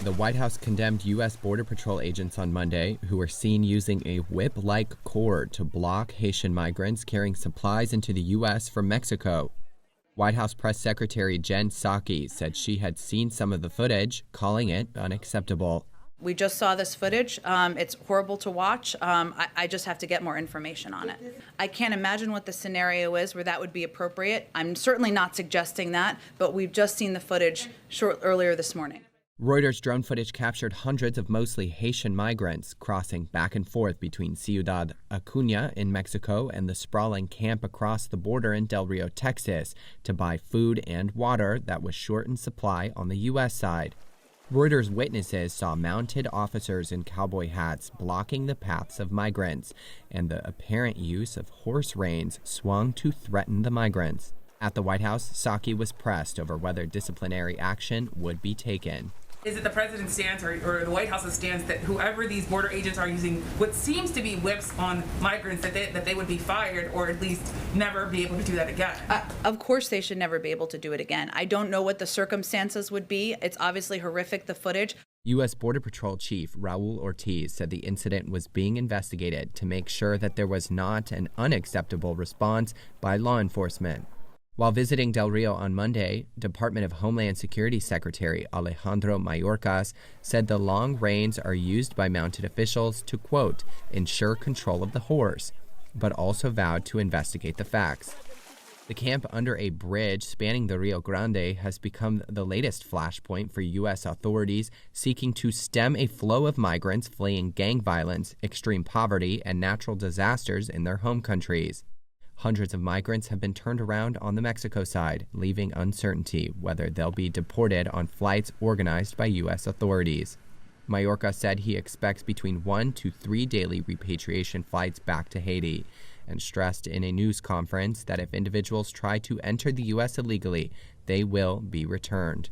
The White House condemned U.S. Border Patrol agents on Monday who were seen using a whip-like cord to block Haitian migrants carrying supplies into the U.S. from Mexico. White House Press Secretary Jen Psaki said she had seen some of the footage, calling it unacceptable. We just saw this footage. It's horrible to watch. I just have to get more information on it. I can't imagine what the scenario is where that would be appropriate. I'm certainly not suggesting that, but we've just seen the footage earlier this morning. Reuters drone footage captured hundreds of mostly Haitian migrants crossing back and forth between Ciudad Acuña in Mexico and the sprawling camp across the border in Del Rio, Texas, to buy food and water that was short in supply on the U.S. side. Reuters witnesses saw mounted officers in cowboy hats blocking the paths of migrants, and the apparent use of horse reins swung to threaten the migrants. At the White House, Psaki was pressed over whether disciplinary action would be taken. Is it the president's stance or the White House's stance that whoever these border agents are using what seems to be whips on migrants, that they would be fired or at least never be able to do that again? Of course they should never be able to do it again. I don't know what the circumstances would be. It's obviously horrific, the footage. U.S. Border Patrol Chief Raul Ortiz said the incident was being investigated to make sure that there was not an unacceptable response by law enforcement. While visiting Del Rio on Monday, Department of Homeland Security Secretary Alejandro Mayorkas said the long reins are used by mounted officials to, quote, ensure control of the horse, but also vowed to investigate the facts. The camp under a bridge spanning the Rio Grande has become the latest flashpoint for U.S. authorities seeking to stem a flow of migrants fleeing gang violence, extreme poverty, and natural disasters in their home countries. Hundreds of migrants have been turned around on the Mexico side, leaving uncertainty whether they'll be deported on flights organized by U.S. authorities. Mayorkas said he expects between 1 to 3 daily repatriation flights back to Haiti, and stressed in a news conference that if individuals try to enter the U.S. illegally, they will be returned.